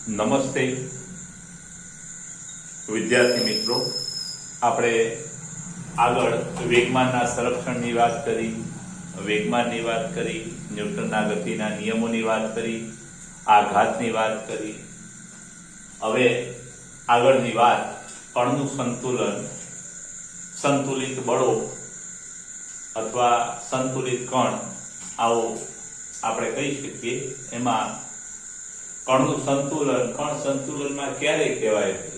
નમસ્તે વિદ્યાર્થી મિત્રો, આપણે આગળ વેગમાનના સંરક્ષણની વાત કરી, વેગમાનની વાત કરી, ન્યૂટનના ગતિના નિયમોની વાત કરી, આઘાતની વાત કરી. હવે આગળની વાત કણનું સંતુલન, સંતુલિત બળો અથવા સંતુલિત કણ, આવો આપણે કહી શકીએ. એમાં કણનું સંતુલન, કણ સંતુલનમાં ક્યારે કહેવાય છે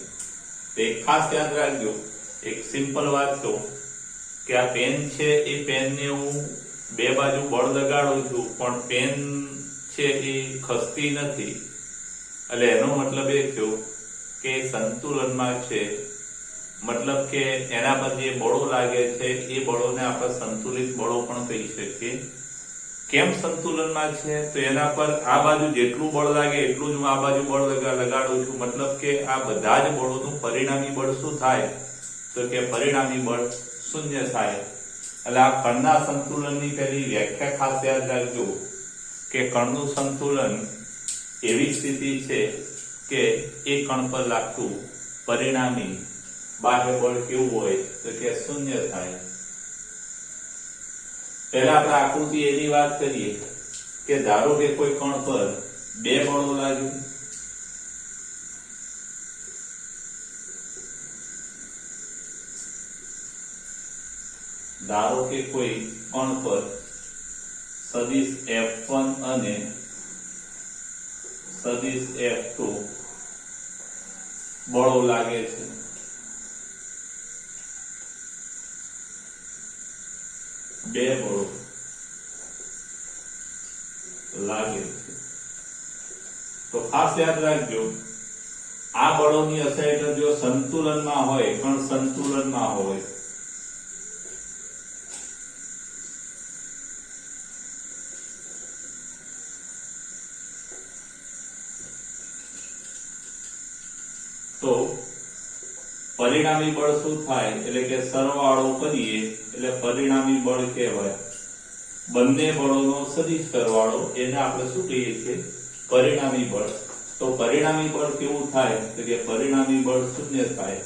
તે ખાસ યાદ રાખજો. એક સિમ્પલ વાત તો કે આ પેન છે, એ પેનને હું બે બાજુ બળ લગાડું છું, પણ પેન છે એ ખસતી નથી. એટલે એનો મતલબ એ થયો કે સંતુલનમાં છે, મતલબ કે એના પર જે બળો લાગે છે એ બળોને આપણે સંતુલિત બળો પણ કહી શકીએ. કેમ સંતુલનમાં છે? તો એના પર આ બાજુ જેટલું બળ લાગે એટલું જ હું આ બાજુ બળ લગાડું છું. મતલબ કે આ બધા જ બળોનું પરિણામી બળ શું થાય? તો કે પરિણામી બળ શૂન્ય થાય. એટલે આ કણના સંતુલનની પહેલી વ્યાખ્યા ખાસ યાદ રાખજો કે કણનું સંતુલન એવી સ્થિતિ છે કે એ કણ પર લાગતું પરિણામી બાહ્ય બળ કેવું હોય? તો કે શૂન્ય થાય. પહેલા આપણે આકૃતિ એની વાત કરીએ કે ધારો કે કોઈ કણ પર બે બળો લાગે, ધારો કે કોઈ કણ પર સદિશ F1 અને સદિશ F2 બળો લાગે છે. બે બળો લાગે છે. તો ખાસ યાદ રાખજો, આ બળોની અસર જો સંતુલનમાં હોય, કણ સંતુલનમાં હોય, તો પરિણામી બળ શું થાય? એટલે કે સરવાળો કરીએ એટલે પરિણામી બળ કહેવાય. બંને બળોનો સદિશ સરવાળો, એને આપણે શું કહીએ છીએ? પરિણામી બળ. તો પરિણામી બળ કેવું થાય? તો કે પરિણામી બળ શૂન્ય થાય.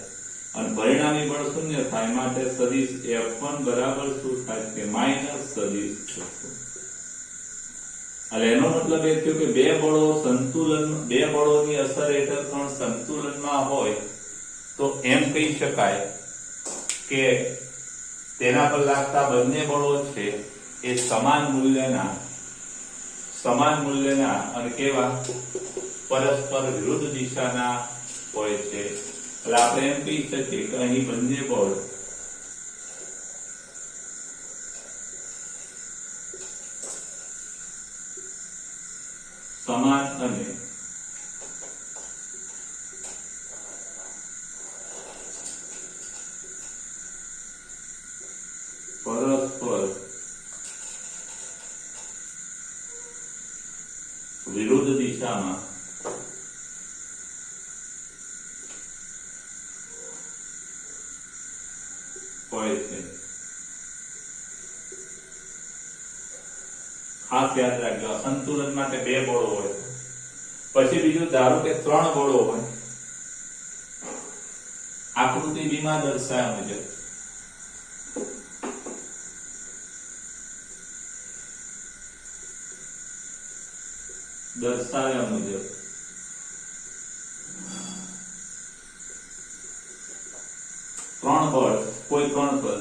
અને પરિણામી બળ શૂન્ય થાય માટે સદિશ F1 બરાબર શું થાય? કે માઇનસ સદિશ F2. એટલે એનો મતલબ એ થયો કે બે બળો સંતુલન, બે બળોની અસર હેઠળ કણ સંતુલનમાં હોય તો એમ કહી શકાય કે તેના પર લાગતા બંને બળો છે એ સમાન મૂલ્યના અને કેવા? પરસ્પર વિરુદ્ધ દિશાના હોય છે. એટલે આપણે એમ કહી શકીએ કે અહીં બંને બળ સમાન અને પરસ્પર વિરુદ્ધ દિશામાં હોય છે. ખાસ યાદ રાખજો, સંતુલન માટે બે બળો હોય. પછી બીજું ધારો કે ત્રણ બળો હોય. આકૃતિ બીમાં દર્શાવ્યા મુજબ ત્રણ બળ કોઈ કણ પર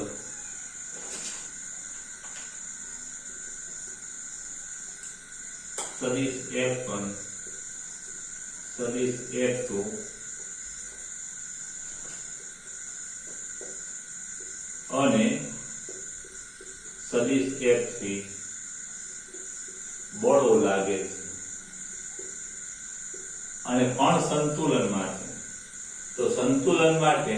સદિશ F1, સદિશ F2 અને સદિશ F3 બળો લાગે છે અને કણ સંતુલનમાં છે. તો સંતુલન માટે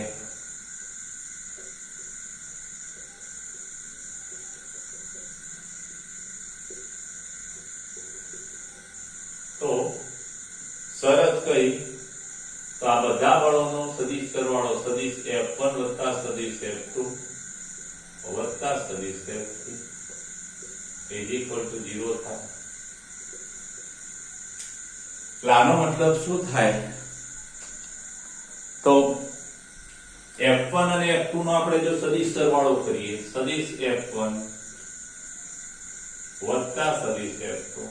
તો શરત કઈ? તો આ બધા બળોનો સદિશ સરવાળો સદિશ F1 વત્તા સદિશ F2 વત્તા સદિશ F3 is equal to 0 થાય. એટલે આનો મતલબ શું થાય તો F1 અને F2 નો આપણે જો સદિશ સરવાળો કરીએ, સદિશ F1 વત્તા સદિશ F2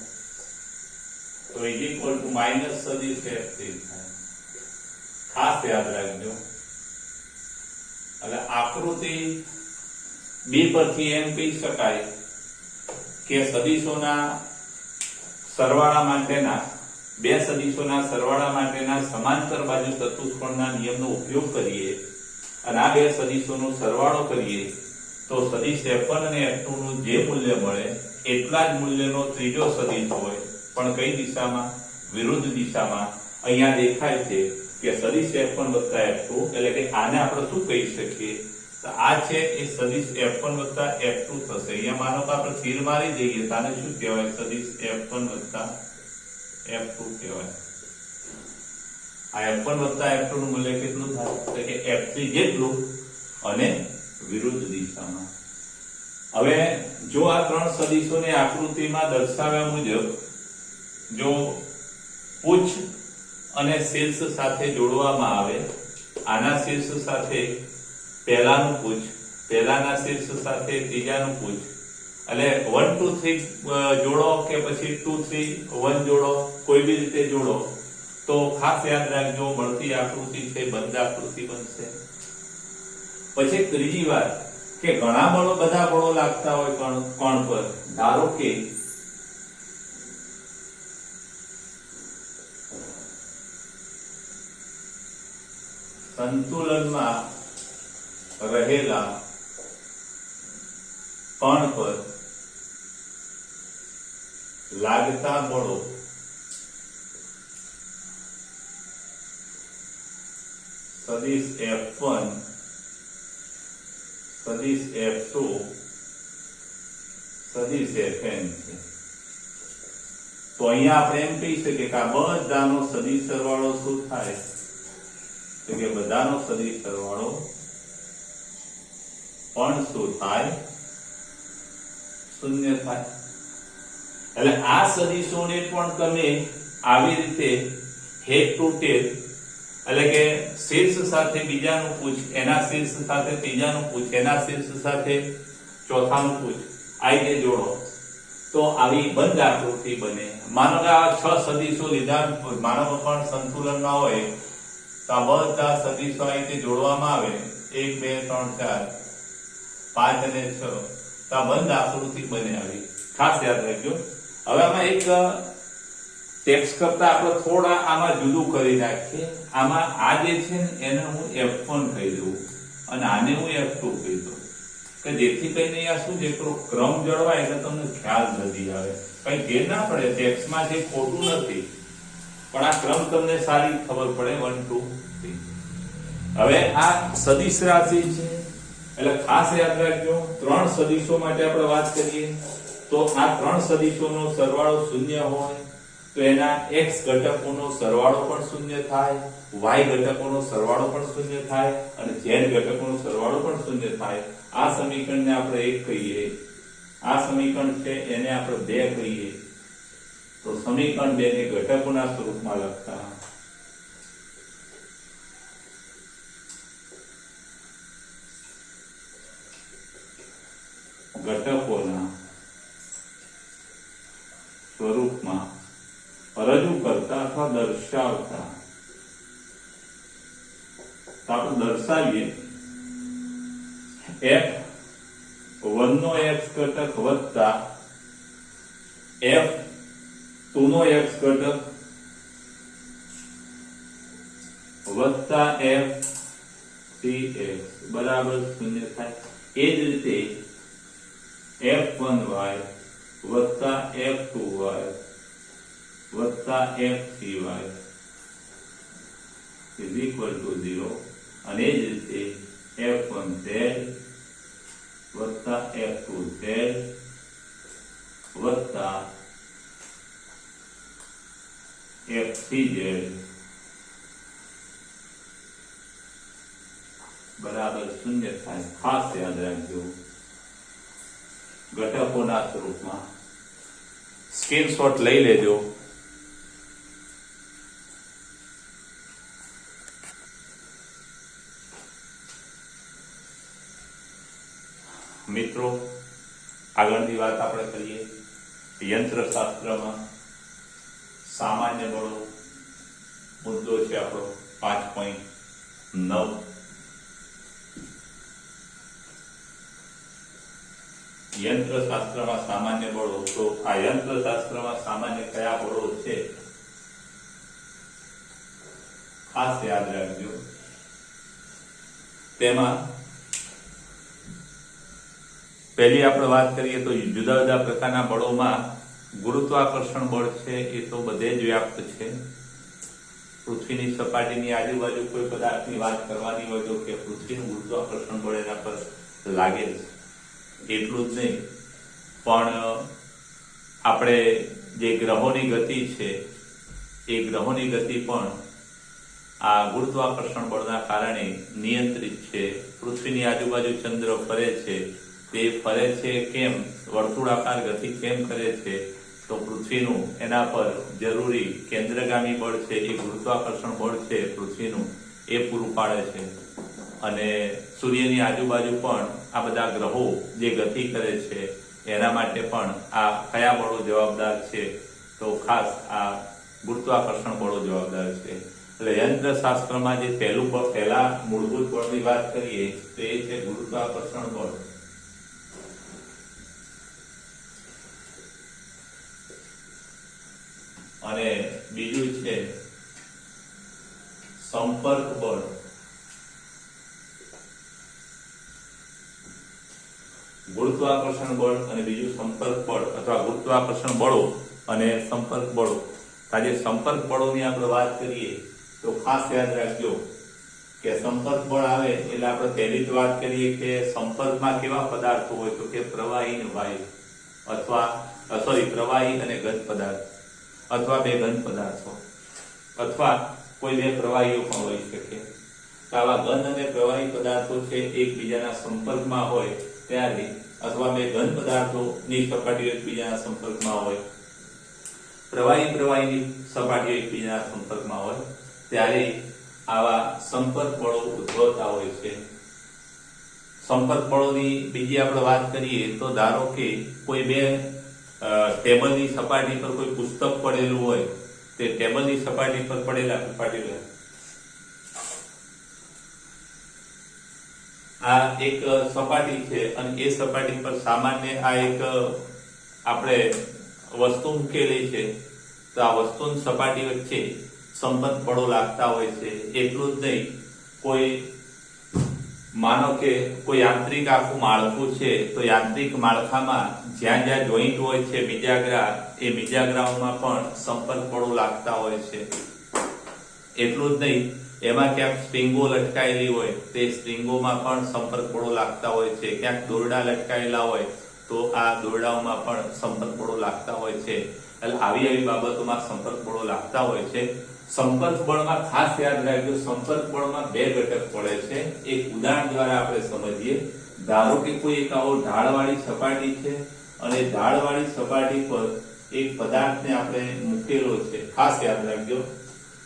તો ઇઝ ઇક્વલ ટુ માઇનસ સદિશ F3 થાય. ખાસ યાદ રાખજો. એટલે આકૃતિ B પરથી એમ કહી શકાય કે સદિશોના સરવાળા માટેના બે સદિશોના સરવાળા માટેના સમાંતર બાજુ ચતુષ્કોણના નિયમનો ઉપયોગ કરીએ અને આ બે સદિશોનો સરવાળો કરીએ તો સદિશ F1 અને F2 નું જે મૂલ્ય મળે એટલા જ મૂલ્યનો ત્રીજો સદિશ હોય પણ કઈ દિશામાં? વિરુદ્ધ દિશામાં. અહીંયા દેખાય છે કે સદિશ F1 વત્તા F2 એટલે કે આને આપણે શું કહી શકીએ તો આ છે એ સદિશ F1 વત્તા F2 થશે. અહીંયા માનો કે આપણે તીર મારી દઈએ તો આને શું કહેવાય? સદિશ F1 વત્તા F2 કહેવાય. આ F1 વત્તા F2 નું મૂલ્ય કેટલું થાય તો કે F3 જેટલું અને વિરુદ્ધ દિશામાં. હવે જો આ ત્રણ સદિશોને આકૃતિમાં દર્શાવ્યા મુજબ જો પૂછ અને શીર્ષ સાથે જોડવામાં આવે, આના શીર્ષ સાથે પહેલાનું પૂછ, પહેલાના શીર્ષ સાથે ત્રીજાનું પૂછ, એટલે 1 2 3 જોડો કે પછી 2 3 1 જોડો, કોઈ બી રીતે જોડો તો ખાસ યાદ રાખજો મળતી આકૃતિ છે બંધ આકૃતિ બનશે. પછી ત્રીજી વાત કે ઘણા બધા બળો લાગતા હોય કોણ પર. ધારો કે સંતુલનમાં રહેલા કણ પર લાગતા બળો સદિશ F1 સદિશ F2 સદિશ Fn છે. તો અહીંયા આપણે એમ કહી શકીએ કે આ બધાનો સદિશ સરવાળો શું થાય તો કે બધાનો સદિશ સરવાળો પણ શું થાય? શૂન્ય થાય. એટલે આ સદિશોને પણ તમે આવી રીતે હેડ ટુ ટેલ એટલે કે શીર્ષ સાથે બીજાનું પૂછ, એના શીર્ષ સાથે ત્રીજાનું પૂછ, એના શીર્ષ સાથે ચોથાનું પૂછ આ રીતે જોડો તો આવી બંધ આકૃતિ બને. માનો કે આ 6 સદિશો લીધા, માનો પણ સંતુલનમાં હોય તો આ બધા સદિશો આ રીતે જોડવામાં આવે 1 2 3 4 5 અને 6 તો આ બંધ આકૃતિ બને આવી. ખાસ યાદ રાખજો. હવે આમાં એક ટેક્સ્ટ કરતા આપણે થોડા આમાં જુદું કરી નાખીએ. આમાં આ જે છે ને એને હું F1 કહી દઉં અને આને હું F2 કહી દઉં કે જેથી કરીને આ શું છે ક્રમ જળવાય એટલે તમને ખ્યાલ જલ્દી આવે, કઈ ફેર ના પડે. ટેક્સ્ટમાં જે ખોટું નથી પણ આ ક્રમ તમને સારી ખબર પડે 1 2 3. હવે આ સદિશ રાશિ છે એટલે ખાસ યાદ રાખજો. ત્રણ સદિશો માટે આપણે વાત કરીએ તો આ ત્રણ સદિશોનો સરવાળો શૂન્ય હોય તો એના x ઘટકોનો સરવાળો પણ શૂન્ય થાય, y ઘટકોનો સરવાળો પણ શૂન્ય થાય અને z ઘટકોનો સરવાળો પણ શૂન્ય થાય. આ સમીકરણને આપણે 1 કહીએ, આ સમીકરણ છે એને આપણે 2 કહીએ. તો સમીકરણ 2 ને ઘટકોના સ્વરૂપમાં લખતા ઘટકોના સ્વરૂપમાં રજૂ કરતા અથવા દર્શાવતા તો આપણે દર્શાવીએ F1 નો x ઘટક વત્તા F2 નો x ઘટક વત્તા F3x બરાબર 0 થાય. એ જ રીતે F1y વત્તા F2y વત્તા F3y is equal to 0 અને એ જ રીતે F1z વત્તા F2z વત્તા F3z બરાબર 0 થાય. ખાસ યાદ રાખજો ઘટકોના સ્વરૂપમાં. સ્ક્રીનશોટ લઈ લેજો. યંત્રશાસ્ત્રમાં સામાન્ય બળો મુદ્દો છે આપણો 5.9. યંત્રશાસ્ત્રમાં સામાન્ય બળો. તો આ યંત્રશાસ્ત્રમાં સામાન્ય કયા બળો છે ખાસ યાદ રાખજો. તેમાં પહેલી આપણે વાત કરીએ તો જુદા જુદા પ્રકારના બળોમાં ગુરુત્વાકર્ષણ બળ છે એ તો બધે જ વ્યાપ્ત છે. પૃથ્વીની સપાટીની આજુબાજુ કોઈ પદાર્થની વાત કરવાની હોય તો કે પૃથ્વીનું ગુરુત્વાકર્ષણ બળ એના પર લાગે છે. એટલું જ નહીં, પણ આપણે જે ગ્રહોની ગતિ છે એ ગ્રહોની ગતિ પણ આ ગુરુત્વાકર્ષણ બળના કારણે નિયંત્રિત છે. પૃથ્વીની આજુબાજુ ચંદ્ર ફરે છે, તે ફરે છે કેમ, વર્તુળાકાર ગતિ કેમ કરે છે, તો પૃથ્વીનું એના પર જરૂરી કેન્દ્રગામી બળ છે એ ગુરુત્વાકર્ષણ બળ છે પૃથ્વીનું એ પૂરું પાડે છે. અને સૂર્યની આજુબાજુ પણ આ બધા ગ્રહો જે ગતિ કરે છે એના માટે પણ આ કયા બળો જવાબદાર છે, તો ખાસ આ ગુરુત્વાકર્ષણ બળો જવાબદાર છે. એટલે યંત્રશાસ્ત્રમાં જે પહેલા મૂળભૂત બળની વાત કરીએ તો એ છે ગુરુત્વાકર્ષણ બળ. અને બીજું છે સંપર્ક બળ. ગુરુત્વાકર્ષણ બળ અને બીજું સંપર્ક બળ અથવા ગુરુત્વાકર્ષણ બળો અને સંપર્ક બળો. આજે સંપર્ક બળોની આપણે વાત કરીએ તો ખાસ યાદ રાખજો કે સંપર્ક બળ આવે એટલે આપણે પહેલી જ વાત કરીએ કે સંપર્કમાં કેવા પદાર્થો હોય તો કે પ્રવાહી અને વાયુ અથવા પ્રવાહી અને ઘન પદાર્થ અથવા બે ઘન પદાર્થો અથવા કોઈ બે પ્રવાહીઓ પણ હોઈ શકે. તો આવા ઘન અને પ્રવાહી પદાર્થો છે એકબીજાના સંપર્કમાં હોય ત્યારે, અથવા બે ઘન પદાર્થોની સપાટીઓ એકબીજાના સંપર્કમાં હોય, પ્રવાહીની સપાટીઓ એકબીજાના સંપર્કમાં હોય ત્યારે આવા સંપર્ક બળો ઉદ્ભવતા હોય છે. સંપર્ક બળોની બીજી આપણે વાત કરીએ તો ધારો કે કોઈ બે ટેબલની સપાટી પર કોઈ પુસ્તક પડેલું હોય, તે ટેબલની સપાટી પર પડેલા આ એક સપાટી છે અને એ સપાટી પર સામાન્ય આ એક આપણે વસ્તુ મૂકેલી છે. તો આ વસ્તુની સપાટી વચ્ચે સંપર્ક બળો લાગતા હોય છે. એટલું જ નહીં, કોઈ માનો કે કોઈ યાંત્રિક આખું માળખું છે તો યાંત્રિક માળખામાં જ્યાં જ્યાં જોઈન્ટ હોય છે બીજાગ્રહ, એ બીજાગ્રહોમાં પણ સંપર્ક બળો લાગતા હોય છે. એટલું જ નહીં, એમાં ક્યાંક સ્પ્રિંગો લટકાયેલી હોય તે સ્પ્રિંગોમાં પણ સંપર્ક બળો લાગતા હોય છે. ક્યાંક દોરડા લટકાયેલા હોય તો આ દોરડાઓમાં પણ સંપર્ક બળો લાગતા હોય છે. એટલે આવી બાબતોમાં સંપર્ક બળો લાગતા હોય છે. સંપર્ક બળમાં ખાસ યાદ રાખજો, સંપર્ક બળમાં બે ઘટક પડે છે. એક ઉદાહરણ દ્વારા આપણે સમજીએ. ધારો કે કોઈ એક આવો ઢાળવાળી સપાટી છે અને ઢાળવાળી સપાટી પર એક પદાર્થને આપણે મૂકેલો છે. ખાસ યાદ રાખજો,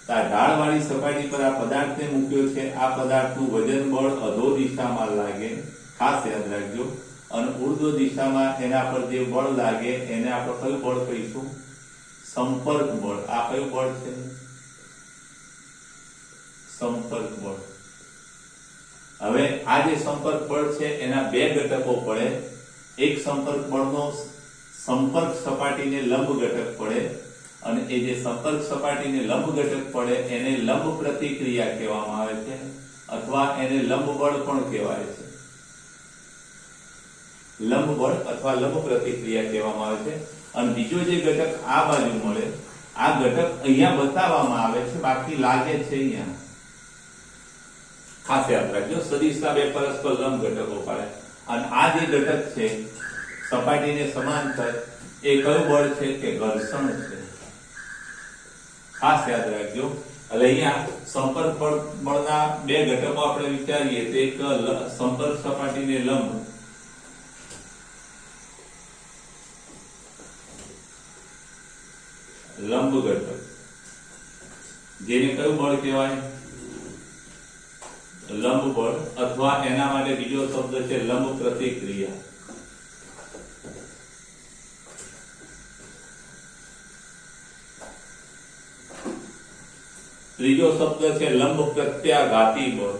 આ ઢાળવાળી સપાટી પર આ પદાર્થને મૂક્યો છે. આ પદાર્થનું વજન બળ અધો દિશામાં લાગે, ખાસ યાદ રાખજો. અને ઉર્ધ્વ દિશામાં એના પર જે બળ લાગે એને આપણે કયું બળ કહીશું? સંપર્ક બળ. આ કયું બળ છે? સંપર્ક બળ. હવે આ જે સંપર્ક બળ છે એના બે ઘટકો પડે. એક સંપર્ક બળનો સંપર્ક સપાટીને લંબ ઘટક પડે અને એ જે સંપર્ક સપાટીને લંબ ઘટક પડે એને લંબ પ્રતિક્રિયા કહેવામાં આવે છે અથવા એને લંબ બળ પણ કહેવાય છે. લંબ બળ અથવા લંબ પ્રતિક્રિયા કહેવામાં આવે છે. અને બીજો જે ઘટક આ બાજુ મળે, આ ઘટક અહીંયા બતાવવામાં આવે છે, બાકી લાગે છે અહીંયા. ખાસ યાદ રાખજો, સદિશના બે પરસ્પર લંબ ઘટકો પડે અને આ જે ઘટક છે સપાટીને સમાંતર, એ કયું બળ છે કે ઘર્ષણ છે. ખાસ યાદ રાખજો. એટલે અહીંયા સંપર્ક બળના બે ઘટકો આપણે વિચારીએ તો એક સંપર્ક સપાટીને લંબ ઘટક, જેને કયું બળ કહેવાય? લંબ બળ, અથવા એના માટે બીજો શબ્દ છે લંબ પ્રતિક્રિયા. ત્રીજો શબ્દ છે લંબ પ્રત્યાઘાતી બળ,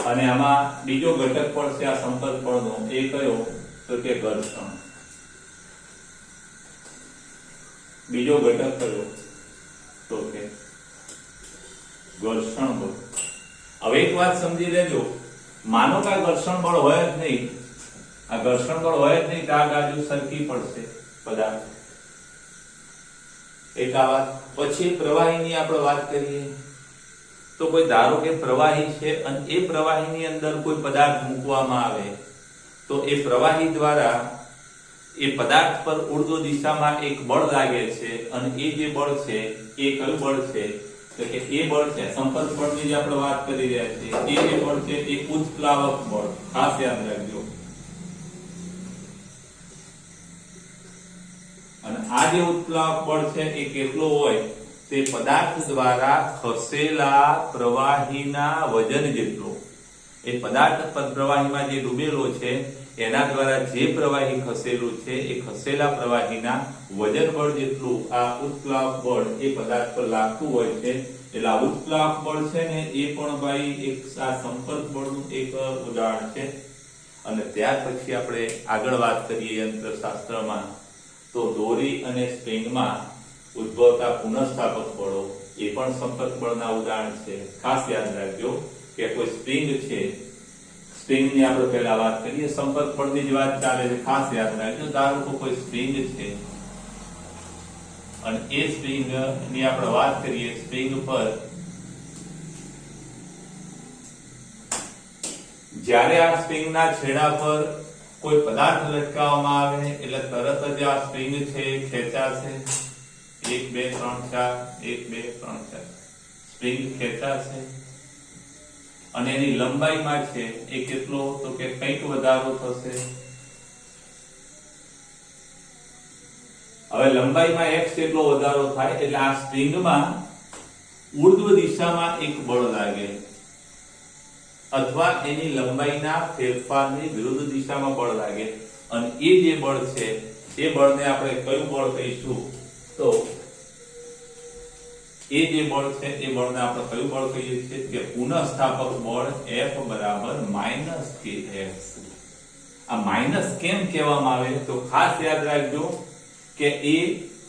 અને આમાં બીજો ઘટક પણ છે આ સંપર્ક બળનો, એ કયો તો કે ઘર્ષણ. બીજો ઘટક કયો તો કે ઘર્ષણ બળ. હવે એક વાત સમજી લેજો, માનો કે આ ઘર્ષણ બળ હોય જ નહીં, આ ઘર્ષણ બળ હોય જ નહીં તો આ બાજુ સરકી પડશે પદાર્થ. એક આ વાત. પછી પ્રવાહીની આપણે વાત કરીએ તો કોઈ ધારો કે પ્રવાહી છે અને એ પ્રવાહીની અંદર કોઈ પદાર્થ મૂકવામાં આવે તો એ પ્રવાહી દ્વારા એ પદાર્થ પર ઉર્ધ્વ દિશામાં એક બળ લાગે છે, અને એ જે બળ છે એ કયું બળ છે તો કે એ બળ છે સંપર્ક બળની જે આપણે વાત કરી રહ્યા છીએ, એ જે બળ છે એ ઉત્પ્લાવક બળ. ખાસ યાદ રાખજો. અને આ જે ઉત્પ્લાવક બળ છે એ કેટલો હોય તે પદાર્થ દ્વારા ખસેલા પ્રવાહીના વજન જેટલો. એ પદાર્થ પ્રવાહીમાં જે ડૂબેલો છે એના દ્વારા જે પ્રવાહી ખસેલું છે એ ખસેલા પ્રવાહીના વજન બળ જેટલું આ ઉત્પ્લાવક બળ એ પદાર્થ પર લાગતું હોય છે. એટલે આ ઉત્પ્લાવક બળ છે ને એ પણ ભાઈ એક આ સંપર્ક બળનું એક ઉદાહરણ છે. અને ત્યાર પછી આપણે આગળ વાત કરીએ યંત્રશાસ્ત્રમાં તો દોરી અને સ્પ્રિંગમાં ઉદ્ભવતા પુનઃસ્થાપક બળો એ પણ સંપર્ક બળના ઉદાહરણ છે. ખાસ યાદ રાખજો કે કોઈ સ્પ્રિંગ છે, સ્પ્રિંગની આપણે પહેલા વાત કરીએ, સંપર્ક બળની જ વાત ચાલે છે. ખાસ યાદ રાખજો, ધારો કે કોઈ સ્પ્રિંગ છે અને એ સ્પ્રિંગ ની આપણે વાત કરીએ, સ્પ્રિંગ પર જ્યારે આ સ્પ્રિંગના છેડા પર કોઈ પદાર્થ લટકાવવામાં આવે એટલે તરત જ આ સ્પ્રિંગ છે ખેંચાશે. 1 2 3 4 1 2 3 4 સ્પ્રિંગ ખેંચાશે અને એની લંબાઈમાં છે એ કેટલો તો કે કંઈક વધારો થશે. હવે લંબાઈમાં x જેટલો વધારો થાય એટલે આ સ્પ્રિંગમાં ઉર્ધ્વ દિશામાં એક બળ લાગે અથવા એની લંબાઈના ફેરફારની વિરુદ્ધ દિશામાં બળ લાગે, અને એ જે બળ છે એ બળને આપણે કયું બળ કહીશું તો એ જે બળ છે એ બળને આપણે કયું બળ કહીએ છીએ કે પુનઃસ્થાપક બળ F બરાબર -kx. આ માઇનસ કેમ કહેવામાં આવે તો ખાસ યાદ રાખજો કે એ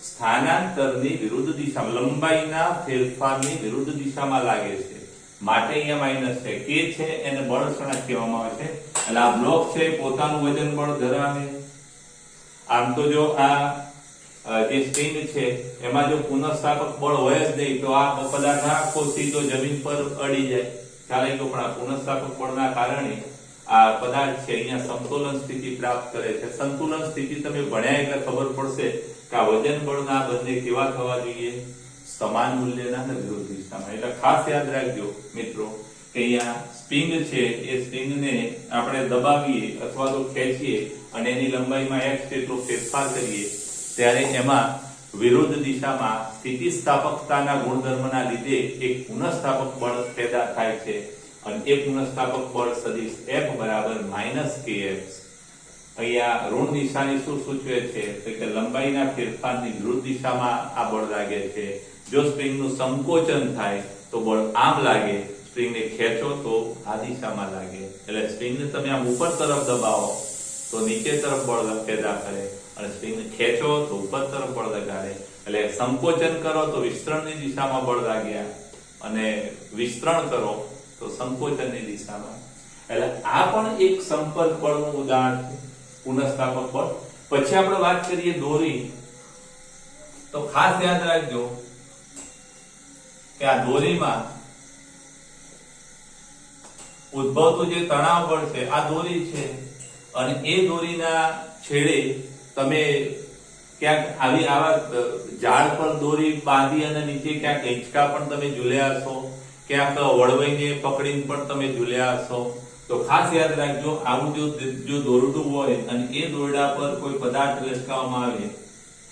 સ્થાનાંતરની વિરુદ્ધ દિશામાં, લંબાઈના ફેરફારની વિરુદ્ધ દિશામાં લાગે છે, માટે અહીંયા માઇનસ છે. કે છે એને બળ સળંગ કહેવામાં આવે છે. એટલે આ બ્લોક છે પોતાનું વજન બળ ધરાવે. આમ તો જો આ જે સ્પ્રિંગ છે એમાં જો પુનઃસ્થાપક બળ હોય જ નહીં તો આ પદાર્થ આખો સીધો જમીન પર અડી જાય, ખ્યાલ આવ્યો. પણ આ પુનઃસ્થાપક બળના કારણે આ પદાર્થ છે અહીંયા સમતોલન સ્થિતિ પ્રાપ્ત કરે છે. સંતુલન સ્થિતિ તમે ભણ્યા એટલે ખબર પડશે કે આ વજન બળના બંને કેવા થવા જોઈએ, સમાન મૂલ્યના અને વિરુદ્ધ દિશામાં. એટલે ખાસ યાદ રાખજો મિત્રો કે અહીંયા સ્પ્રિંગ છે એ સ્પ્રિંગને આપણે દબાવીએ અથવા તો ખેંચીએ અને એની લંબાઈમાં x જેટલો ફેરફાર કરીએ ત્યારે એમાં વિરુદ્ધ દિશામાં સ્થિતિસ્થાપકતાના ગુણધર્મના લીધે એક પુનઃસ્થાપક બળ પેદા થાય છે, અને એ પુનઃસ્થાપક બળ સદિશ F બરાબર -kx. અહીંયા ઋણ નિશાની શું સૂચવે છે તો કે લંબાઈના ફેરફારની વિરુદ્ધ દિશામાં આ બળ લાગે છે. જો સ્પ્રિંગનું સંકોચન થાય તો બળ આમ લાગે, સ્પ્રિંગને ખેંચો તો આ દિશામાં લાગે. એટલે સ્પ્રિંગને તમે આમ ઉપર તરફ દબાવો તો નીચે તરફ બળ પેદા કરે, અને સ્પ્રિંગને ખેંચો તો ઉપર તરફ બળ લગાડે. એટલે સંકોચન કરો તો વિસ્તરણની દિશામાં બળ લાગ્યા, અને વિસ્તરણ કરો તો સંકોચનની દિશામાં. એટલે આ પણ એક સંપર્ક બળનું ઉદાહરણ છે, પુનઃસ્થાપક બળ. પછી આપણે વાત કરીએ દોરી, તો ખાસ યાદ રાખજો કે આ દોરીમાં ઉદ્ભવતું જે તણાવ બળ છે, આ દોરી છે અને એ દોરીના છેડે તમે ક્યાંક આવા ઝાડ પર દોરી બાંધી અને નીચે ક્યાંક હિંચકા પણ તમે ઝૂલ્યા હશો, ક્યાંક વળવાઈને પકડીને પણ તમે ઝૂલ્યા હશો. તો ખાસ યાદ રાખજો આવું જો દોરડું હોય અને એ દોરડા પર કોઈ પદાર્થ લટકાવવામાં આવે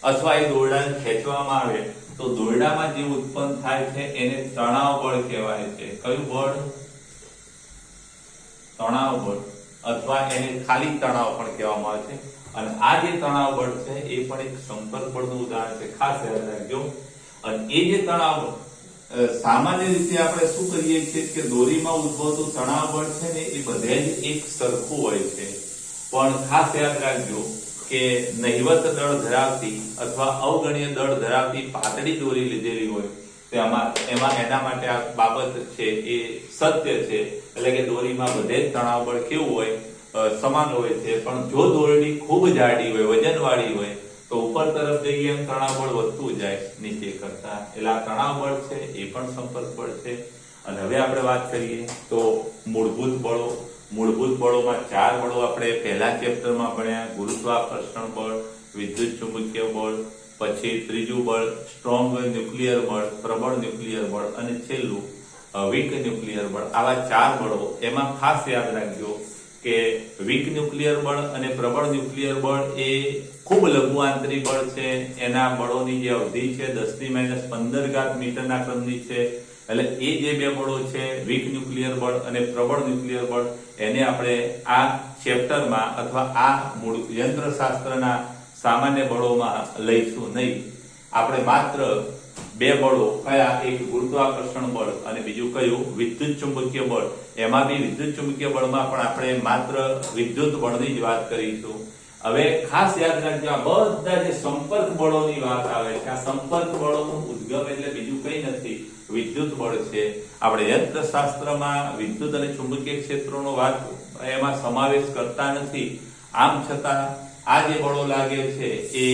અથવા એ દોરડાને ખેંચવામાં આવે તો દોરડામાં જે ઉત્પન્ન થાય છે એને તણાવ બળ કહેવાય છે. કયું બળ? તણાવ બળ, અથવા એને ખાલી તણાવ પણ કહેવામાં આવે છે. અને આ જે તણાવ બળ છે એ પણ એક સંપર્ક બળનું ઉદાહરણ છે, ખાસ યાદ રાખજો. અને એ જે તણાવ બળ સામાન્ય રીતે આપણે શું કરીએ છીએ કે દોરીમાં ઉદ્ભવતું તણાવ બળ છે ને એ બધે જ એક સરખું હોય છે, પણ ખાસ યાદ રાખજો કે નહિવત દળ ધરાવતી અથવા અવગણ્ય દળ ધરાવતી પાતળી દોરી લીધેલી હોય તો એમાં એના માટે આ બાબત છે એ સત્ય છે, એટલે કે દોરીમાં બધે જ તણાવ બળ કેવું હોય, સમાન હોય છે, પણ જો દોરડી ખૂબ જાડી હોય, વજનવાળી હોય તો ઉપર તરફ જઈએ એમ તણાવ બળ વધતું જાય નીચે કરતા, એટલે આ તણાવ બળ છે એ પણ સંપર્ક બળ છે. અને હવે આપણે વાત કરીએ તો મૂળભૂત બળો. મૂળભૂત બળોમાં 4 બળો આપણે પહેલા ચેપ્ટરમાં ભણ્યા: ગુરુત્વાકર્ષણ બળ, વિદ્યુત ચુંબકીય બળ, પછી ત્રીજું બળ સ્ટ્રોંગ ન્યુક્લિયર બળ, પ્રબળ ન્યુક્લિયર બળ, અને છેલ્લું વીક ન્યુક્લિયર બળ. આવા 4 બળો. એમાં ખાસ યાદ રાખજો કે વીક ન્યુક્લિયર બળ અને પ્રબળ ન્યુક્લિયર બળ એ ખૂબ લઘુઆંતરી બળ છે. એના બળોની જે અવધિ છે 10⁻15 મીટરના ક્રમની છે. એટલે એ જે 2 બળો છે વીક ન્યુક્લિયર બળ અને પ્રબળ ન્યુક્લિયર બળ, એને આપણે આ ચેપ્ટરમાં અથવા આ મૂળ યંત્રશાસ્ત્રના સામાન્ય બળોમાં લઈશું નહીં. આપણે માત્ર 2 બળો, કયા? એક ગુરુત્વાકર્ષણ બળ અને બીજું કયું? વિદ્યુત ચુંબકીય બળ. એમાં બી વિદ્યુત ચુંબકીય બળમાં પણ આપણે માત્ર વિદ્યુત બળની જ વાત કરીશું. હવે ખાસ યાદ રાખજો, આ બધા જે સંપર્ક બળોની વાત આવે છે, આ સંપર્ક બળોનું ઉદ્ગમ એટલે બીજું કંઈ નથી, વિદ્યુત બળ છે. આપણે યંત્રશાસ્ત્રમાં વિદ્યુત અને ચુંબકીય ક્ષેત્રોનો વાત એમાં સમાવેશ કરતા નથી. આમ છતાં આ જે બળો લાગે છે એ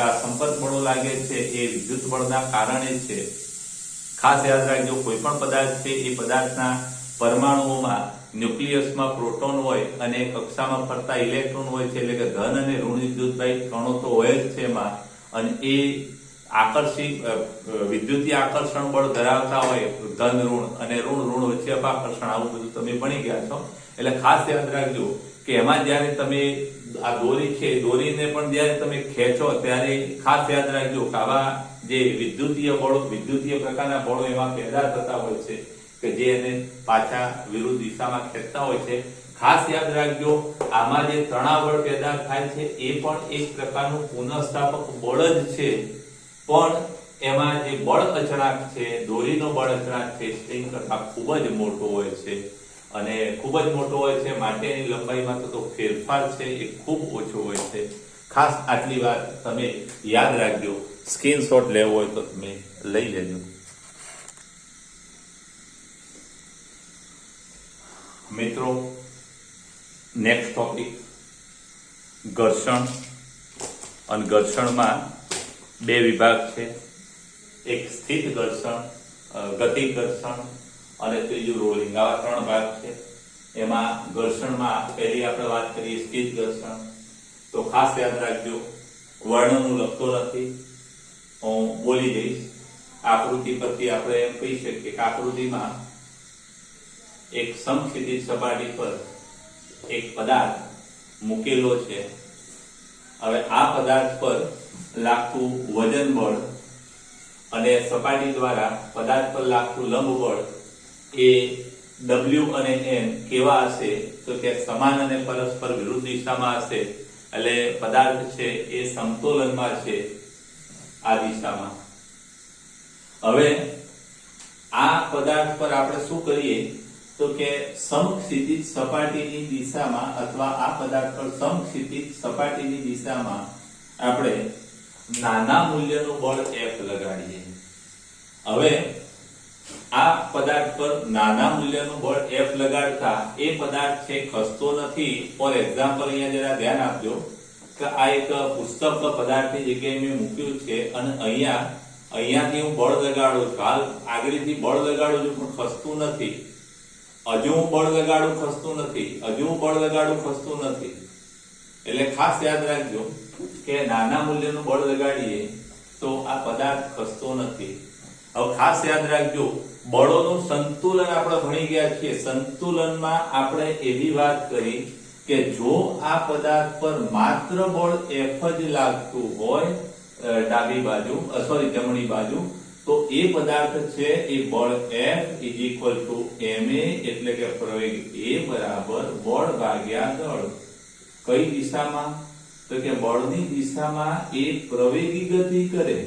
આ સંપર્ક બળો લાગે છે એ વિદ્યુત બળના કારણે છે. ખાસ યાદ રાખજો, કોઈ પણ પદાર્થ છે એ પદાર્થના પરમાણુઓમાં ન્યુક્લિયસમાં પ્રોટોન હોય અને કક્ષામાં ફરતા ઇલેક્ટ્રોન હોય છે, એટલે કે ધન અને ઋણ વિદ્યુતભાઈ કણો તો હોય જ છે એમાં, અને એ વિદ્યુતીય આકર્ષણ બળ ધરાવતા હોય, ધન ઋણ અને ઋણ વચ્ચે અપાકર્ષણ, આવું બધું તમે ભણી ગયા છો. એટલે ખાસ યાદ રાખજો કે એમાં જયારે તમે આ દોરી છે, દોરીને પણ જયારે તમે ખેંચો ત્યારે ખાસ યાદ રાખજો કે આવા જે વિદ્યુતીય બળો, વિદ્યુતીય પ્રકારના બળો એમાં પેદા થતા હોય છે કે જે એને પાછા વિરુદ્ધ દિશામાં ખેંચતા હોય છે. ખાસ યાદ રાખજો, આમાં જે તણાવ બળ પેદા થાય છે એ પણ એક પ્રકારનું પુનઃસ્થાપક બળ જ છે, પણ એમાં જે બળ અચળાંક છે, દોરીનો બળ અચળાંક છે, સ્ટ્રિંગ કરતા ખૂબ જ મોટો હોય છે, અને ખૂબ જ મોટો હોય છે માટે એની લંબાઈમાં થતો ફેરફાર છે એ ખૂબ ઓછો હોય છે. ખાસ આટલી વાત તમે યાદ રાખજો. સ્ક્રીનશોટ લેવો હોય તો તમે લઈ લેજો. મિત્રો, નેક્સ્ટ ટોપિક ઘર્ષણ. અને ઘર્ષણમાં 2 વિભાગ છે, એક સ્થિત ઘર્ષણ, ગતિ ઘર્ષણ, અને ત્રીજું રોલિંગ. આવા 3 ભાગ છે. એમાં ઘર્ષણમાં પહેલી આપણે વાત કરીએ સ્થિત ઘર્ષણ. તો ખાસ યાદ રાખજો, વર્ણન હું લખતો નથી, હું બોલી જઈશ. આકૃતિ પરથી આપણે એમ કહી શકીએ કે આકૃતિમાં એક સમક્ષિતિજ સપાટી પર એક પદાર્થ મૂકેલો છે. હવે આ પદાર્થ પર લાગતું વજન બળ અને સપાટી દ્વારા પદાર્થ પર લાગતું લંબ બળ એ W અને N કેવા હશે? તો કે સમાન અને પરસ્પર વિરુદ્ધ દિશામાં હશે. એટલે પદાર્થ છે એ સમતોલનમાં છે આ દિશામાં. હવે આ પદાર્થ પર આપણે શું કરીએ તો કે સમક્ષિતિજ સપાટીની દિશામાં, અથવા આ પદાર્થ પર સમક્ષિતિજ સપાટીની દિશામાં આપણે નાના મૂલ્યનું બળ F લગાડીએ. હવે આ પદાર્થ પર નાના મૂલ્યનું બળ F લગાડતા એ પદાર્થ છે ખસતો નથી. ફોર એક્ઝામ્પલ અહીંયા જરા ધ્યાન આપજો કે આ એક પુસ્તક પદાર્થની જગ્યાએ મેં મૂક્યું છે, અને અહીંયાથી હું બળ લગાડું છું. હાલ આગળથી બળ લગાડું છું પણ ખસતું નથી. હજુ હું બળ લગાડું, ખસતું નથી. હજુ હું બળ લગાડું, ખસતું નથી. એટલે ખાસ યાદ રાખજો કે નાના મૂલ્યનું બળ લગાડીએ તો આ પદાર્થ ખસતો નથી. હવે ખાસ યાદ રાખજો, બળોનું સંતુલન આપણે ભણી ગયા છીએ. સંતુલનમાં આપણે એવી વાત કરી કે જો આ પદાર્થ પર માત્ર બળ F જ લાગતું હોય ડાબી બાજુ, સોરી જમણી બાજુ, તો એ પદાર્થ છે એ બળ F ma, એટલે કે પ્રવેગ A બરાબર બળ ભાગ્યા દળ. કઈ દિશામાં? તો કે બળની દિશામાં એ પ્રવેગી ગતિ કરે.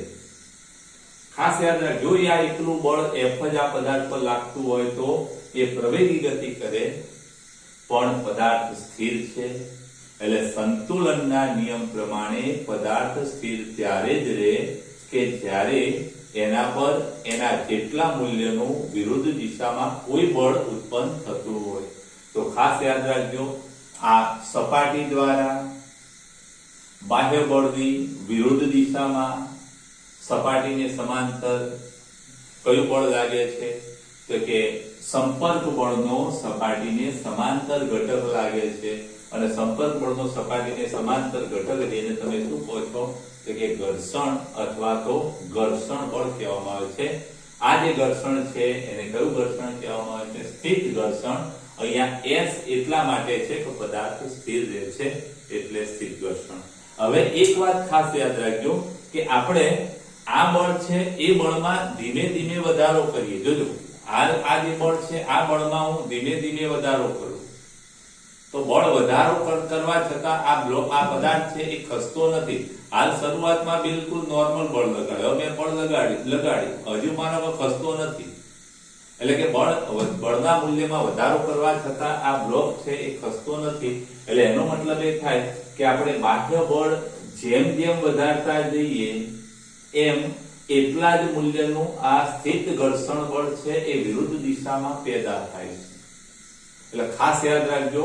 ખાસ યાદ રાખજો, આ એકલું બળ F જ આ પદાર્થ પર લાગતું હોય તો એ પ્રવેગી ગતિ કરે, પણ પદાર્થ સ્થિર છે એટલે સંતુલનના નિયમ પ્રમાણે પદાર્થ સ્થિર ત્યારે જ રહે કે જ્યારે એના પર એના જેટલા મૂલ્યનું વિરુદ્ધ દિશામાં કોઈ બળ ઉત્પન્ન થતું હોય. તો ખાસ યાદ રાખજો, આ સપાટી દ્વારા બાહ્ય બળની વિરુદ્ધ દિશામાં સપાટીને સમાંતર કયું બળ લાગે છે? તો કે સંપર્ક બળનો સપાટીને સમાંતર ઘટક લાગે છે. અને સંપર્ક બળનો સપાટીને સમાંતર ઘટક જેને તમે શું કહો છો? તો કે ઘર્ષણ અથવા તો ઘર્ષણ બળ કહેવામાં આવે છે. આ જે ઘર્ષણ છે એને કયું ઘર્ષણ કહેવામાં આવે છે? સ્થિત ઘર્ષણ. અહીંયા S એટલા માટે છે કે પદાર્થ સ્થિર રહે છે એટલે સ્થિત ઘર્ષણ. હવે એક વાત ખાસ યાદ રાખજો કે આપણે આ બળ છે એ બળમાં ધીમે ધીમે વધારો કરીએ. જોજો, આ જે બળ છે આ બળમાં હું ધીમે ધીમે વધારો કરું તો બળ વધારો કરવા છતાં આ પદાર્થ છે એ ખસતો નથી. હાલ શરૂઆતમાં બિલકુલ નોર્મલ બળ લગાડ્યો, મેં બળ લગાડી હજુ માનવ ખસતો નથી. એટલે કે બળના મૂલ્યમાં વધારો કરવા છતાં આ બ્લોક છે એ ખસતો નથી. એટલે એનો મતલબ એ થાય કે આપણે બાહ્ય બળ જેમ જેમ વધારતા જઈએ એમ એટલા જ મૂલ્યનું આ સ્થિત ઘર્ષણ બળ છે એ વિરુદ્ધ દિશામાં પેદા થાય છે. એટલે ખાસ યાદ રાખજો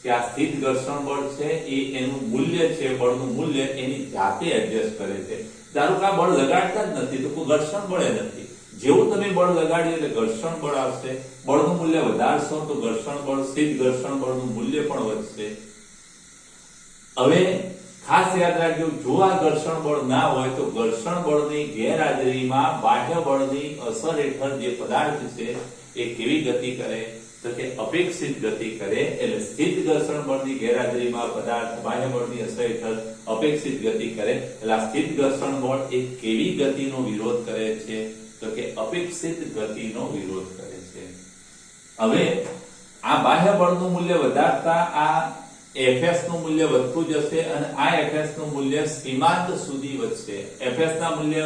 કે આ સ્થિત ઘર્ષણ બળ છે એ એનું મૂલ્ય છે, બળનું મૂલ્ય એની જાતે એડજસ્ટ કરે છે. ધારો કે આ બળ લગાડતા જ નથી તો કોઈ ઘર્ષણ બળ નથી. જેવું તમે બળ લગાડ્યું એટલે ઘર્ષણ બળ આવશે. બળનું મૂલ્ય વધારશો તો ઘર્ષણ બળ, સ્થિત ઘર્ષણ બળનું મૂલ્ય પણ વધશે. હવે ખાસ યાદ રાખજો, જો આ ઘર્ષણ બળ ના હોય તો ઘર્ષણ બળની ગેરહાજરીમાં બાહ્ય બળની અસર હેઠળ જે પદાર્થ છે એ કેવી ગતિ કરે? તો કે અપેક્ષિત ગતિ કરે. એટલે સ્થિત ઘર્ષણ બળની ગેરહાજરીમાં પદાર્થ બાહ્ય બળની અસર હેઠળ અપેક્ષિત ગતિ કરે. એટલે આ સ્થિત ઘર્ષણ બળ એ કેવી ગતિનો વિરોધ કરે છે? તો કે અપેક્ષિત ગતિનો વિરોધ કરે છે. હવે આ બાહ્ય બળનું મૂલ્ય વધારતા આ Fs નું મૂલ્ય વધતું જશે અને આ Fs નું મૂલ્ય સીમાંત સુધી વધશે. Fs ના મૂલ્ય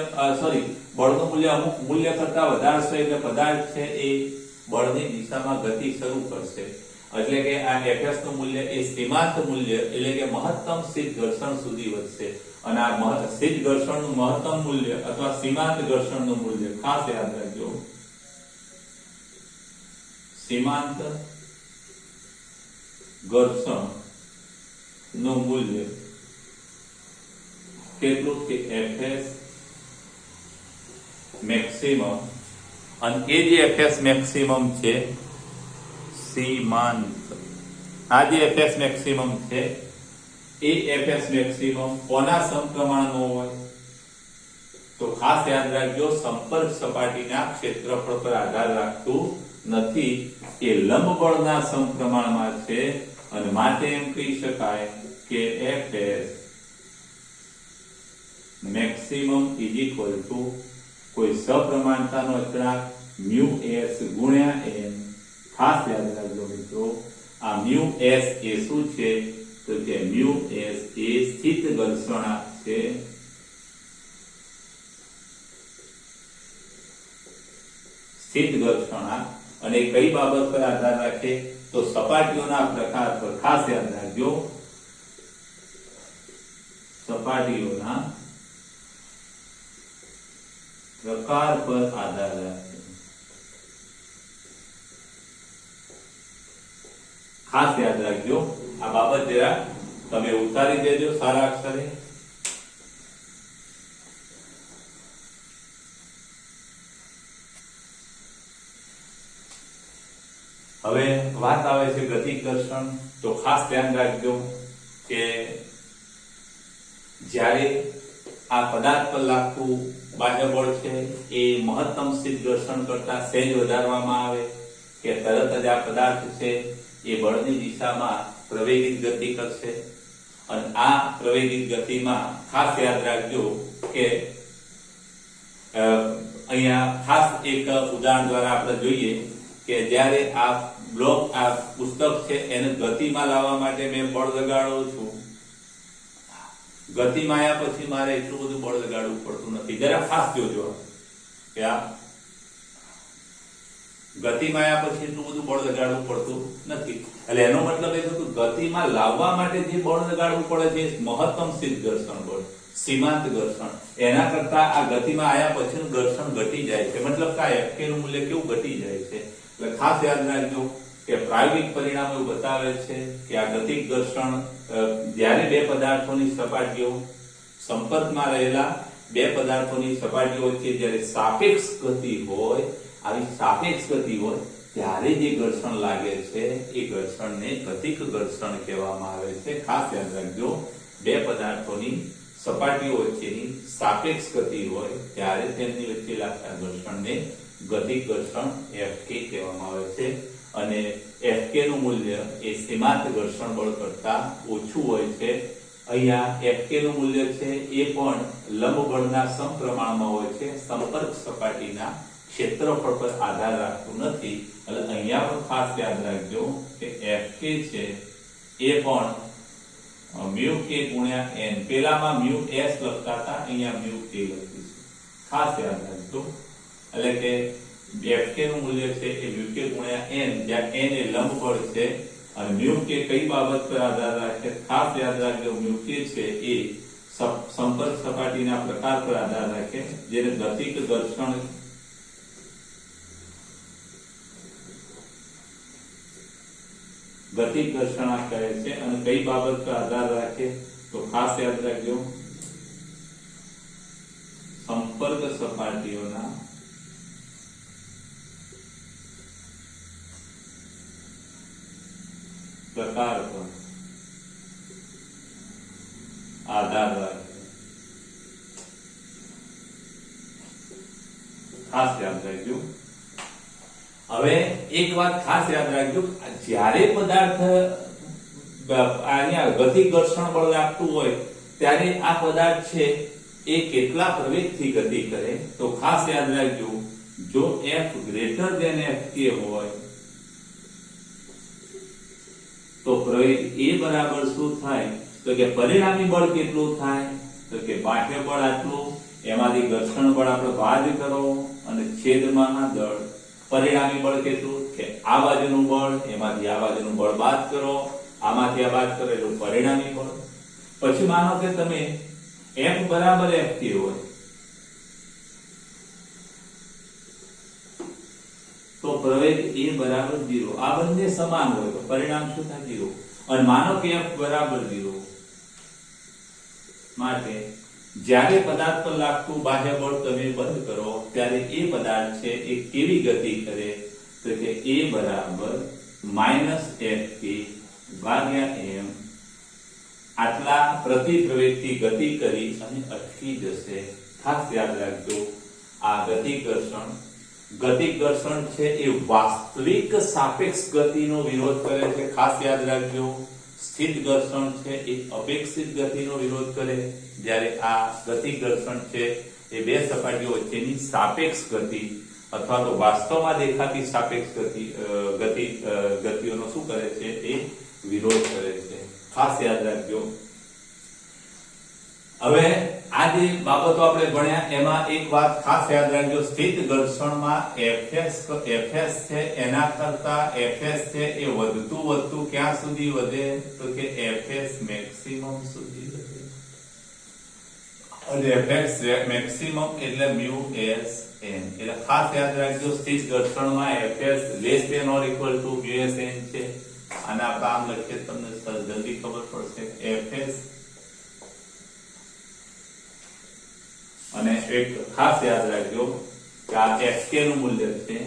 બળનું મૂલ્ય અમુક મૂલ્ય કરતા વધારશે એટલે પદાર્થ છે એ બળની દિશામાં ગતિ શરૂ કરશે. એટલે કે આ Fs નું મૂલ્ય એ સીમાંત મૂલ્ય એટલે કે મહત્તમ સ્થિત ઘર્ષણ સુધી વધશે. અને આ સ્થિત ઘર્ષણનું મહત્તમ મૂલ્ય અથવા સીમાંત ઘર્ષણનું મૂલ્ય ખાસ યાદ રાખજો, સીમાંત ઘર્ષણ નું મૂલ્ય કેટલું કે Fs મેક્સિમમ. અને એ જે Fs મેક્સિમમ છે સીમાંત, આ જે Fs મેક્સિમમ છે એ Fs મેક્સિમમ કોના સમપ્રમાણનો હોય? તો ખાસ યાદ રાખજો, સંપર્ક સપાટીના ક્ષેત્રફળ પર આધાર રાખતું નથી, એ લંબ બળના સમપ્રમાણમાં છે. અને માટે એમ કહી શકાય કે Fs maximum is equal to કોઈ સપ્રમાણતાનો અચળાંક μs ગુણ્યા n. ખાસ યાદ રાખજો મિત્રો, આ μs એ શું છે? તો કે μs એ સ્થિત ઘર્ષણાંક છે. સ્થિત ઘર્ષણાંક. અને કઈ બાબત પર આધાર રાખે? તો સપાટીઓના પ્રકાર પર. ખાસ યાદ રાખજો, સપાટીઓના પ્રકાર પર આધાર રાખે. ખાસ યાદ રાખજો આ બાબત જરા તમે ઉતારી દેજો સારા અક્ષરે. હવે વાત આવે છે ગતિ ઘર્ષણ. તો ખાસ ધ્યાન રાખજો કે જ્યારે આ પદાર્થ પર લાગતું બાહ્ય બળ છે એ મહત્તમ સ્થિત ઘર્ષણ કરતા સહેજ વધારવામાં આવે કે તરત જ આ પદાર્થ છે એ બળની દિશામાં પ્રવેગિત ગતિ કરશે. અને આ પ્રવેગિત ગતિમાં ખાસ યાદ રાખજો કે અહીંયા ખાસ એક ઉદાહરણ દ્વારા આપણે જોઈએ કે જ્યારે આ બ્લોક આ પુસ્તક છે એને ગતિમાં લાવવા માટે મેં બળ લગાડું છું. ગતિમાં આવ્યા પછી મારે એટલું બધું બળ લગાડવું પડતું નથી. જરા ખાસ જોજો. કે આ ગતિમાં આવ્યા પછી એટલું બધું બળ લગાડવું પડતું નથી. એટલે એનો મતલબ એ થયો કે ગતિમાં લાવવા માટે જે બળ લગાડવું પડે છે એ મહત્તમ સ્થિત ઘર્ષણ બળ, સીમાંત ઘર્ષણ, એના કરતા આ ગતિમાં આવ્યા પછીનું ઘર્ષણ ઘટી જાય છે. મતલબ કે આ Fk નું મૂલ્ય કેવું ઘટી જાય છે. એટલે ખાસ યાદ રાખજો કે પ્રાયોગિક પરિણામ એવું બતાવે છે કે આ ગતિક ઘર્ષણ જ્યારે બે પદાર્થોની સપાટીઓ સંપર્કમાં રહેલા બે પદાર્થોની સપાટીઓ વચ્ચે જ્યારે સાપેક્ષ ગતિ હોય, આવી સાપેક્ષ ગતિ હોય ત્યારે જે ઘર્ષણ લાગે છે એ ઘર્ષણને ગતિક ઘર્ષણ કહેવામાં આવે છે. ખાસ યાદ રાખજો, બે પદાર્થોની સપાટીઓ વચ્ચેની સાપેક્ષ ગતિ હોય ત્યારે તેમની વચ્ચે લાગતા ઘર્ષણને ગતિક ઘર્ષણ Fk કહેવામાં આવે છે. અને Fk નું મૂલ્ય એ સીમાંત ઘર્ષણ બળ કરતા ઓછું હોય છે. અહીંયા Fk નું મૂલ્ય છે એ પણ લંબ બળના સમપ્રમાણમાં હોય છે, સંપર્ક સપાટીના ક્ષેત્રફળ પર આધાર રાખતું નથી. એટલે અહીંયા પણ ખાસ યાદ રાખજો કે Fk છે એ પણ μk ગુણ્યા n, પેલામાં μs લખતા હતા, અહીંયા μk લખીશું. ખાસ યાદ રાખજો. એટલે કે Fk નું મૂલ્ય છે એ μk ગુણ્યા n, જ્યાં n એ લંબ બળ છે અને μk કઈ બાબત પર આધાર રાખે? ખાસ યાદ રાખજો, μk છે એ સંપર્ક સપાટીના પ્રકાર પર આધાર રાખે, જેને ગતિક ઘર્ષણ ગતિક ઘર્ષણ કહે છે. અને કઈ બાબત પર આધાર રાખે? તો ખાસ યાદ રાખજો, સંપર્ક સપાટીઓના પ્રકાર પર આધાર રાખે. ખાસ યાદ રાખજો. હવે એક વાત ખાસ યાદ રાખજો, જ્યારે પદાર્થ અહીંયા ગતિક ઘર્ષણ બળ લાગતું હોય ત્યારે આ પદાર્થ છે એ કેટલા પ્રવેગથી ગતિ કરે? તો ખાસ યાદ રાખજો, જો F ગ્રેટર ધેન Fk હોય તો પ્રવેગ એ બરાબર શું થાય? તો કે પરિણામી બળ કેટલું થાય? તો કે બાહ્ય બળ આટલું, એમાંથી ઘર્ષણ બળ આપણે બાદ કરો અને છેદમાં દળ. પરિણામી બળ કેટલું? કે આ બાજુનું બળ, એમાંથી આ બાજુનું બળ બાદ કરો, આમાંથી આ બાદ કરો એટલે પરિણામી બળ. પછી માનો કે તમે F બરાબર Fk હોય તો પ્રવેગ a બરાબર 0. આ બંને સમાન હોય તો પરિણામ શું થાય? 0. અને માનો કે F બરાબર 0, માટે જ્યારે પદાર્થ પર લાગતું બાહ્ય બળ તમે બંધ કરો ત્યારે એ પદાર્થ છે એ કેવી ગતિ કરે? તો કે a બરાબર -Fk ભાગ્યા m આટલા પ્રતિ પ્રવેગથી ગતિ કરી અને અટકી જશે. ખાસ યાદ રાખજો, આ ગતિક ઘર્ષણ છે એ વાસ્તવિક સાપેક્ષ ગતિનો વિરોધ કરે છે. ખાસ યાદ રાખજો, સ્થિત ઘર્ષણ છે એ અપેક્ષિત ગતિનો વિરોધ કરે, જ્યારે આ ગતિક ઘર્ષણ છે એ બે સપાટીઓ વચ્ચેની સાપેક્ષ ગતિ અથવા તો વાસ્તવમાં દેખાતી સાપેક્ષ ગતિઓનો શું કરે છે? એ વિરોધ કરે છે. ખાસ યાદ રાખજો. હવે આ જે બાબતો આપણે ભણ્યા એમાં એક વાત ખાસ યાદ રાખજો, સ્થિત ઘર્ષણમાં Fs છે એના કરતા Fs છે એ વધતું ક્યાં સુધી વધે? તો કે Fs મેક્સિમમ સુધી વધે. અને Fs મેક્સિમમ એટલે μsn. એટલે ખાસ યાદ રાખજો, સ્થિત ઘર્ષણમાં Fs less than or equal to μsn છે. અને આપણે આમ લખીએ તમને જલ્દી ખબર પડશે. Fs અને એક ખાસ યાદ રાખજો કે આ Fk નું મૂલ્ય છે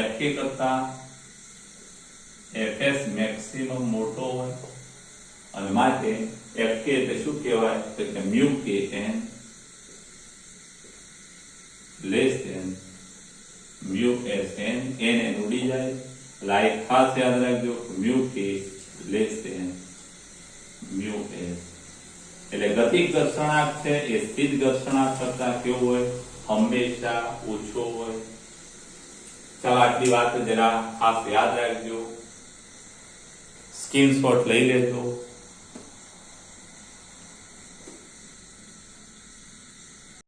Fk કરતા Fs મેક્સિમમ મોટો હોય અને માટે Fk એટલે શું કહેવાય? તો કે μkn less than μsn. n ઉડી જાય. લાઈક ખાસ યાદ રાખજો, μk લેસ ધેન μs. એટલે ગતિક ઘર્ષણાંક છે એ સ્થિત ઘર્ષણાંક કરતા કેવું હોય? હંમેશા ઓછો હોય. ચાલો આટલી વાત જરા ખાસ યાદ રાખજો, સ્ક્રીનશોટ લઈ લેજો.